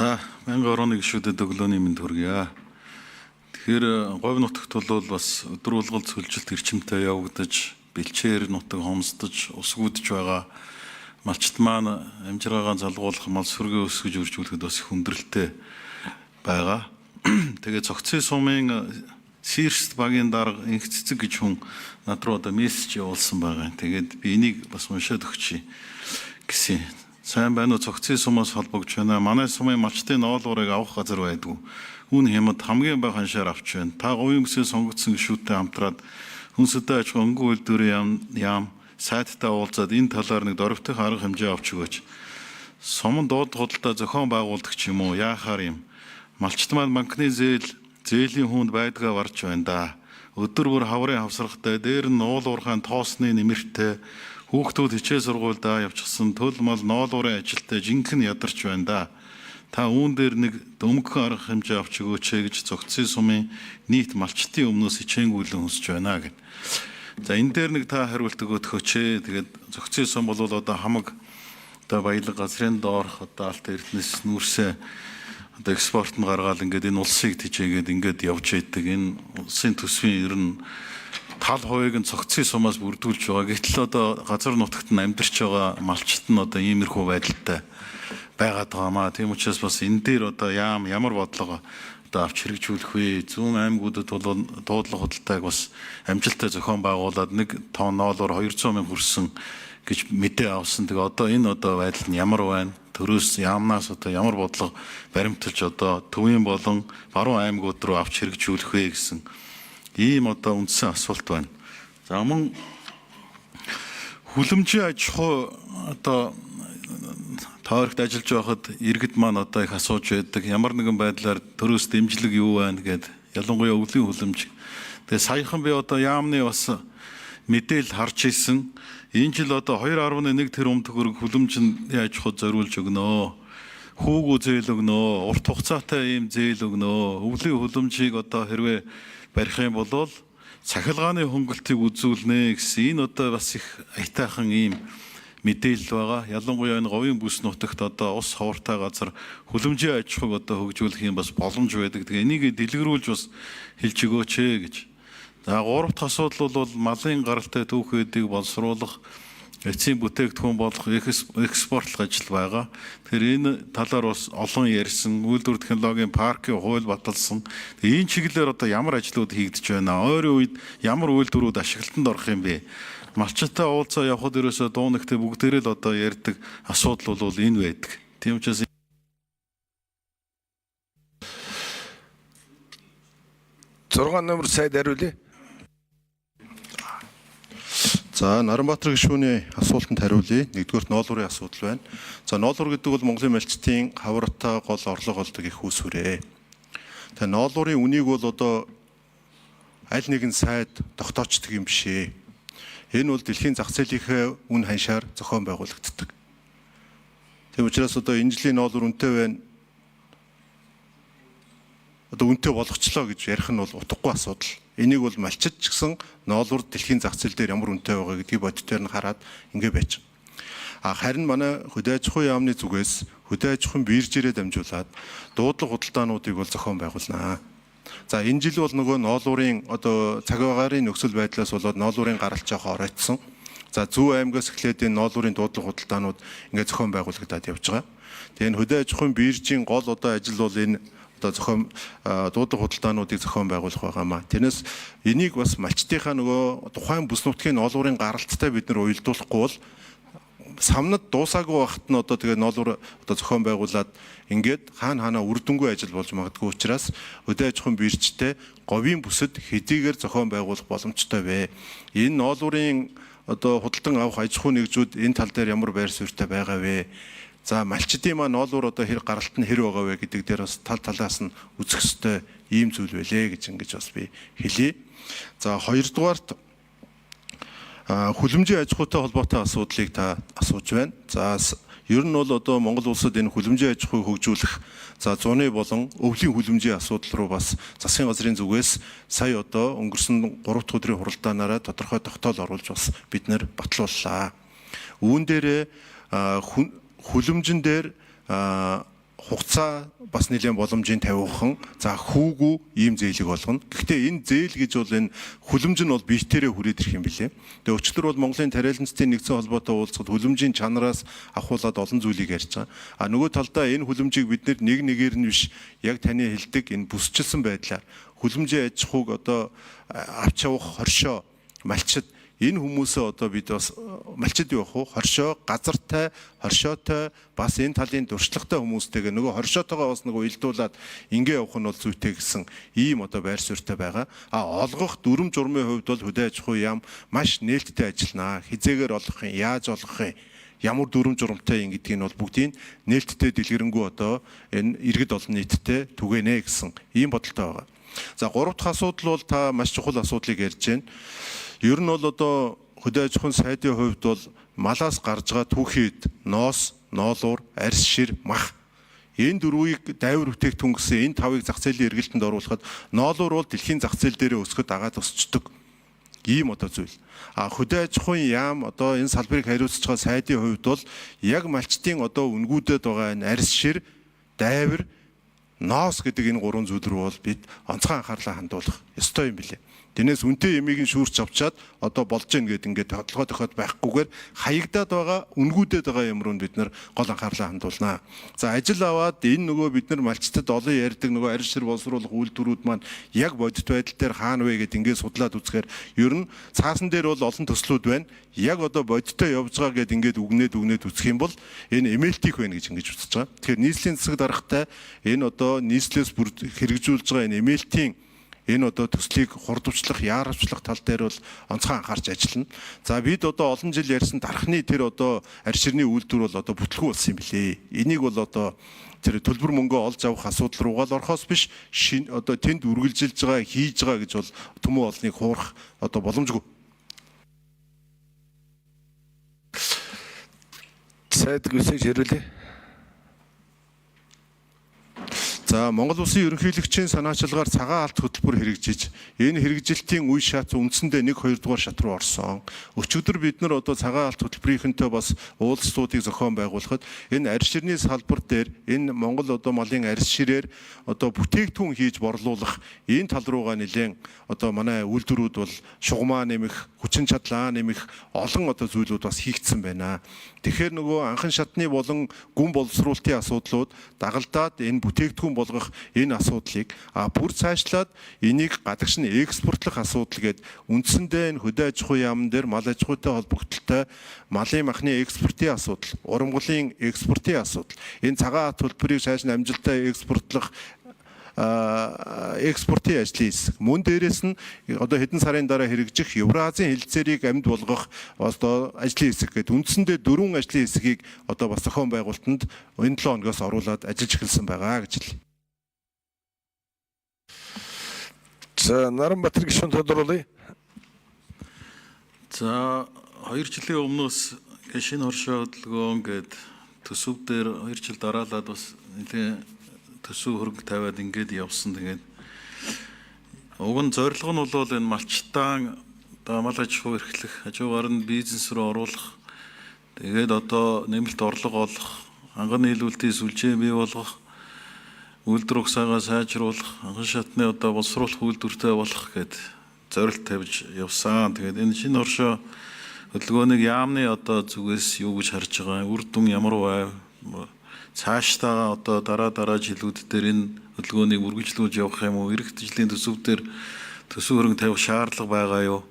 За мянга орооны гишүүдэд өглөөний мэнд хүргье. Тэгэхээр говь нутагт бол бас өдөр болгол цөлжилт эрчимтэй явагдаж, бэлчээр нутаг хомсдож, усгүйдж байгаа малчт маань амжиргаагаа залгуулах мал сүргээ өсгөж үржүүлэхэд бас их хүндрэлтэй байгаа. Тэгээ цогцын сумын Сирст багийн дарга инх цэцэг гэж хүн над руу одоо мессеж явуулсан байгаа. Тэгээд би энийг бас уншаад өгчий гэсэн. Сайн байна уу, цогцын сумаас холбогдож байна. Манай сумын малчтын ноолуурыг авах газар байдгүй. Үн хямд хамгийн бага ханшаар авч байна. Та говийн гүсээ сонгогдсон гишүүдтэй хамтраад хүнсэдэй аж ахуйн өнгө үйлдвэрийн яам сайттай уулзаад энэ талаар нэг дөрвтөх арга хэмжээ авч өгөөч. Сумын дуудлага худалдаа зохион байгуулдаг ч юм уу, яахаар юм. Малчт маань банкны зээлийн хүнд байдгаа варж байна да. Өдөр бүр хаврын хавсрахтай, дээр нь уулуурхайн тоосны нэмэртэй, хүүхдүүд хичээл сургуульдаа явчихсан төл мал ноолуурын ажилтай жинхэнэ ядарч байна да. Та үүн дээр нэг дөнгөн арга хэмжээ авч өгөөч гэж цогцын сумын нийт малчтын өмнөөс хичээнгүйлэн хүсэж байна гэд. За энэ дээр нэг та хариулт өгөөч. Тэгээд цогцын сум бол одоо хамаг одоо баялаг газрын доорх одоо алт эрдэнэс нүүрсээ одоо экспорт нь гаргаад ингээд энэ улсыг тижээгээд ингээд явж идэг. Энэ улсын төсвийн ер нь тал хувийг нь цогцын сумаас бүрдүүлж байгаа. Гэтэл одоо газар нутагт нь амьдарч байгаа малчт нь одоо иймэрхүү байдалтай байгаад байгаамаа. Тийм учраас бас энэ дээр одоо ямар бодлого одоо авч хэрэгжүүлэх вэ? Зүүн аймагуудад бол дуудлага худалдааг бас амжилттай зохион байгуулад 1 тонн ноолоор 200 мянга хүрсэн гэж мэдээ авсан. Тэгээ одоо энэ одоо байдал нь ямар байна? Төрөөс яамнаас одоо ямар бодлого баримталж одоо төвийн болон баруун аймагуд руу авч хэрэгжүүлэх вэ гэсэн ийм одоо үндсэн асуулт байна. За мөн хүлэмжийн аж ахуй одоо тойрогт ажиллаж байхад иргэд маань одоо их асууж байдаг. Ямар нэгэн байдлаар төрөөс дэмжлэг юу байна гэд ялангуяа өвлийн хүлэмж. Тэгээ саяхан би одоо яамны бас мэдээлэл харж ирсэн. Энэ жил одоо 2.1 тэрбум төгрөг хүлэмжийн аж ахуйд зориулж өгнө. Хүүгүү зээл өгнө. Урт хугацаатай ийм зээл өгнө. Өвлийн хүлэмжийг одоо хэрвээ барих юм бол цахилгааны хөнгөлтийг үзүүлнэ гэсэн энэ одоо бас их аятайхан ийм мэдээлэл байгаа. Ялангуяа энэ говийн бүс нутагт одоо ус ховортой газар хүлэмжийн аж ахуйг одоо хөгжүүлэх юм бас боломж байдаг. Тэгээ энийг дэлгэрүүлж бас хэлж өгөөч гэж. За гуравт асуудал бол малын гаралтай түүхүүдийг боловсруулах, эцсийн бүтээгдэхүүн болох экспортлох ажил байгаа. Тэгэхээр энэ талаар бас олон ярьсан, үйлдвэр технологийн паркийн хууль баталсан. Энэ чиглэлээр одоо ямар ажлууд хийгдэж байна? Ойрын үед ямар үйлдвэрүүд ашиглалтанд орох юм бэ? Малчттай уулзаа явхад ерөөсөө дуунагтай бүгдээрээ л одоо ярьдаг асуудал бол энэ байдаг. Тийм учраас 6 номер сайд хариулъя. За Наранбаатар гишүүний асуултанд хариулъя. Нэгдүгээр ноолуурын асуудал байна. За ноолуур гэдэг бол Монголын малчтын хавртай гол орлого олдог их үүсвэрээ. Тэгээ ноолуурын үнийг бол одоо аль нэгэн сайд тогтоочдөг юм биш ээ. Энэ бол дэлхийн зах зээлийнхээ үн ханшаар зохион байгуулагддаг. Тийм учраас одоо энэ жилийн ноолуур үнэтэй байна. Одоо үнэтэй болгочлоо гэж ярих нь бол утгагүй асуудал. Энийг бол малчид ч гэсэн ноолуур дэлхийн зах зээл дээр ямар үнэтэй байгаа гэдгийг бодитоор нь хараад ингэ байж. Харин манай хөдөө аж ахуйн яамны зүгээс хөдөө аж ахуйн биржээрээ дамжуулаад дуудлага худалдаануудыг бол зохион байгуулнаа. За энэ жил бол нөгөө ноолуурын одоо цаг агаарын нөхцөл байдлаас болоод ноолуурын гаралт жоохон оройтсон. За Зүү аймгаас эхлээд энэ ноолуурын дуудлага худалдаанууд ингээд зохион байгуулагдаад явж байгаа. Тэгээ энэ хөдөө аж ахуйн биржийн гол одоо ажил бол энэ одоо зохион дуудлага худалдаануудыг зохион байгуулах байгаамаа. Тэрнээс энийг бас малчтынхаа нөгөө тухайн бүс нутгийн ноолуурын гаралттай бид нар уялдуулахгүй бол самнад дуусаагүй байхад нь одоо тэгээ ноолуур одоо зохион байгуулад ингээд хаана үр дүнгүй ажил болж магадгүй учраас хөдөө аж ахуйн биржтэй говийн бүсэд хэдийгээр зохион байгуулах боломжтой вэ. Энэ ноолуурын одоо худалдан авах аж ахуйн нэгжүүд энэ тал дээр ямар байр суурьтай байгаа вэ? За малчдын маань ноолуур одоо гаралт нь хэр байгаа вэ гэдэг дээр бас тал талаас нь үзэх ёстой ийм зүйл байлээ гэж ингэж бас би хэлье. За хоёрдугаарт хүлэмжийн аж ахуйтай холбоотой асуудлыг та асууж байна. За ер нь бол одоо Монгол улсад энэ хүлэмжийн аж ахуйг хөгжүүлэх за зуны болон өвлийн хүлэмжийн асуудал руу бас засгийн газрын зүгээс сая одоо өнгөрсөн 3 дахь өдрийн хуралдаанаараа тодорхой тогтоол оруулж бас бид нэр батлууллаа. Үүн дээрээ хүлэмжин дээр хугацаа бас нэлээд боломжийн тавиухан за хүүгүү ийм зээлийг болгоно. Гэхдээ энэ зээл гэж бол энэ хүлэмж нь бол биетээрээ хүрээд ирэх юм билээ. Тэгээ өчтөр бол Монголын тариаланцын нэгдсэн холбоотой уулзахад хүлэмжийн чанараас ахуулаад олон зүйлийг ярьж байгаа. А нөгөө талдаа энэ хүлэмжийг бид нэг нэгээр нь биш яг таны хэлдэг энэ бүсчилсэн байдлаар хүлэмжийн аж ахуйг одоо авч явах хоршоо малчид энэ хүмүүсээ одоо бид бас малчид явах уу хоршоо газартай хоршоотой бас энэ талын дуршлагтай хүмүүстэйгээ нөгөө хоршоотойгоо бас нөгөө илдуулаад ингээ явах нь бол зүйтэй гэсэн ийм одоо байр суурьтай байгаа. А олгох дүрм журмын хувьд бол хөдөө аж ахуй яам маш нээлттэй ажиллана. Хизээгээр олох юм, яаж олох юм, ямар дүрм журамтай юм гэдгийг нь бол бүгдийг нээлттэй дэлгэрэнгүй одоо энэ иргэд олон нийттэй түгэнэ гэсэн ийм бодолтой байгаа. За гурав дахь асуудал бол та маш чухал асуудлыг ярьж байна. Ер нь бол одоо хөдөө аж ахуйн сайдын хувьд бол малаас гарч байгаа түүхийд ноос, ноолуур, арьс шир, мах энэ дөрвийг дайвар бүтээгдэхүүн гэсэн энэ тавыг зах зээлийн эргэлтэнд оруулахад ноолуур бол дэлхийн зах зээл дээрээ өсгөд дагаад өсчдөг. Ийм одоо зүйл. А хөдөө аж ахуйн яам одоо энэ салбарыг хариуцж байгаа сайдын хувьд бол яг малчтын одоо үнгүүдэд байгаа энэ арьс шир, дайвар, ноос гэдэг энэ гурван зүйл рүү бол бид онцгой анхаарлаа хандуулах ёстой юм билээ. Тэрнээс үнэтэй ямиг нь шүүрч авчаад одоо болж гин гэдэг ингээд тодлогоо тохиод байхгүйгээр хаягдаад байгаа үнгүүдэд байгаа юм руу бид нар гол анхаарлаа хандуулнаа. За ажил аваад энэ нөгөө бид нар малчтад олон ярьдаг нөгөө арьс шир боловсруулах үйлдвэрүүд маань яг бодит байдал дээр хаана вэ гэдээ ингээд судлаад үзэхээр ер нь цаасан дээр бол олон төслүүд байна. Яг одоо бодиттой явж байгаа гэдээ ингээд үгнээд үзэх юм бол энэ эмэлтих байна гэж ингэж үзэж байгаа. Тэгэхээр нийслэлийн засаг даргатай энэ одоо нийслэлээс бүр хэрэгжүүлж байгаа энэ эмэлтийн энэ одоо төслийг хурдвчлах, яаравчлах тал дээр бол онцгой анхаарч ажиллана. За бид одоо олон жил ярьсан дархны тэр одоо арьс ширний үйлдвэр бол одоо бүтлгүй болсон юм билээ. Энийг бол одоо тэр төлбөр мөнгөө олж авах асуудал руугаа л орохоос биш одоо тэнд үргэлжилж байгаа, хийж байгаа гэж бол төмөө олныг хуурах одоо боломжгүй. Сайд гүсэж хэрүүлээ. За Монгол Улсын ерөнхийлөгчийн санаачилгаар цагаан алт хөтөлбөр хэрэгжиж энэ хэрэгжилтийн үе шат үндсэндээ 1-2 дугаар шат руу орсон. Өчигдөр бид нар одоо цагаан алт хөтөлбөрийнхөнтэй бас уулзалтуудыг зохион байгуулахад энэ арьс ширний салбар дээр энэ Монгол одоо малын арьс ширээр одоо бүтээгдэхүүн хийж борлуулах энэ тал руугаа нэлээд одоо манай үйлдвэрүүд бол шугамаа нэмэх, хүчин чадлаа нэмэх олон одоо зүйлүүд бас хийгдсэн байна. Тэгэхээр нөгөө анхан шатны болон гүн боловсруулалтын асуудлууд дагалдаад энэ бүтээгдэхүүн болгох энэ асуудлыг бүр цаашлаад энийг гадагш нь экспортлох асуудал гээд үндсэндээ энэ хөдөө аж ахуйн яамн дээр мал аж ахуйтай холбогдлолтой малын махны экспортын асуудал, урамгалын экспортын асуудал, энэ цагаан алт төлбөрийг цааш нь амжилттай экспортлох экспортын ажлын хэсэг. Мөн дээрээс нь одоо хэдэн сарын дараа хэрэгжих Евразийн хэлэлцээрийг амьд болгох одоо ажлын хэсэг гэдэг үндсэндээ 4 ажлын хэсгийг одоо бас зохион байгуулалтанд энэ 7 хоногоос оруулаад ажиллаж эхэлсэн байгаа гэж хэлье. За Наранбатар гишүүн тодруулъя. За 2 жилийн өмнөөс шинэ хоршоо хөдөлгөөн гээд төсөв дээр 2 жил дараалаад бас нэлээ төсөв хөрөнгө тавиад ингээд явсан. Тэгээд уг нь зорилго нь бол энэ малчтаан одоо мал аж ахуй эрхлэх, хажуугаар нь бизнес рүү оруулах, тэгээд одоо нэмэлт орлого олох, ханган нийлүүлэлтийн сүлжээ бий болгох, үйлдвэр угсаагаа сайжруулах, анхан шатны одоо боловсруулах үйлдвэртэй болох гэд зорилт тавьж явсан. Тэгээд энэ шинэ хоршоо хөдөлгөөнийг яамны одоо зүгээс юу гэж харж байгаа, үр дүн ямар байв, цаашдаа одоо дараа жилүүд дээр энэ хөдөлгөөнийг үргэлжлүүлж явах юм уу? Ирэх жилийн төсөв дээр төсөв хөрөнгө тавих шаардлага байгаа юу?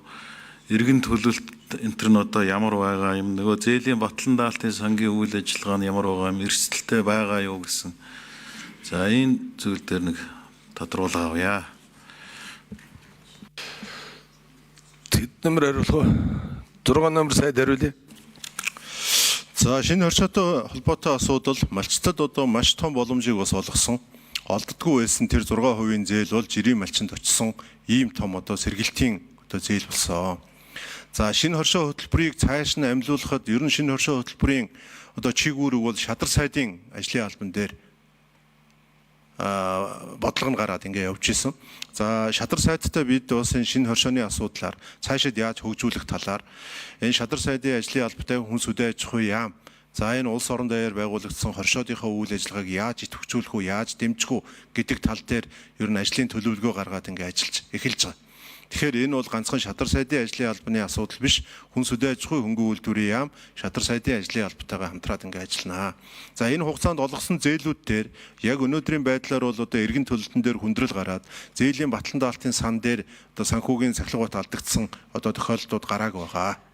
Иргэн төлөлт энэ төр нь одоо ямар байгаа юм? Нөгөө зээлийн батлан даалтын сангийн үйл ажиллагаа нь ямар байгаа юм? Эрсдэлтэй байгаа юу гэсэн. За энэ зүйл дээр нэг тодруулга авъя. Тэд нэмэр хариулах уу? 6 номер сайд хариулъя. За шинэ хоршоотой холбоотой асуудал малчтад одоо маш том боломжийг бас олгосон. Олддгүй байсан тэр 6% зээл бол жирийн малчинд очсон ийм том одоо сэргэлтийн одоо зээл болсон. За шинэ хоршоо хөтөлбөрийг цааш нь амжуулахад ер нь шинэ хоршоо хөтөлбөрийн одоо чигүүрэг бол шадар сайдын ажлын албан дээр бодлого нь гараад ингээ явж исэн. За шадар сайдтай бид бас энэ шинэ хоршооны асуудлаар цаашид яаж хөгжүүлэх талаар энэ шадар сайдын ажлын албатай хүнс хөдөө аж ахуй яам За энэ улс орон даяар байгуулагдсан хоршоодынхаа үйл ажиллагааг яаж идэвхжүүлэх үү, яаж дэмжих үү гэдэг тал дээр ер нь ажлын төлөвлөгөө гаргаад ингээд ажиллаж эхэлж байгаа. Тэгэхээр энэ бол ганцхан шадар сайдын ажлын албаны асуудал биш. Хүнс хөдөө аж ахуйн хөнгөн үйлдвэрийн яам шадар сайдын ажлын албатайгаа хамтраад ингээд ажилланаа. За энэ хугацаанд олгосон зээлүүд дээр яг өнөөдрийн байдлаар бол одоо эргэн төлөлтөн дээр хүндрэл гараад зээлийн батлан даалтын сан дээр одоо санхүүгийн сахилгууд алдагдсан одоо тохиолдлууд гарааг байгаа.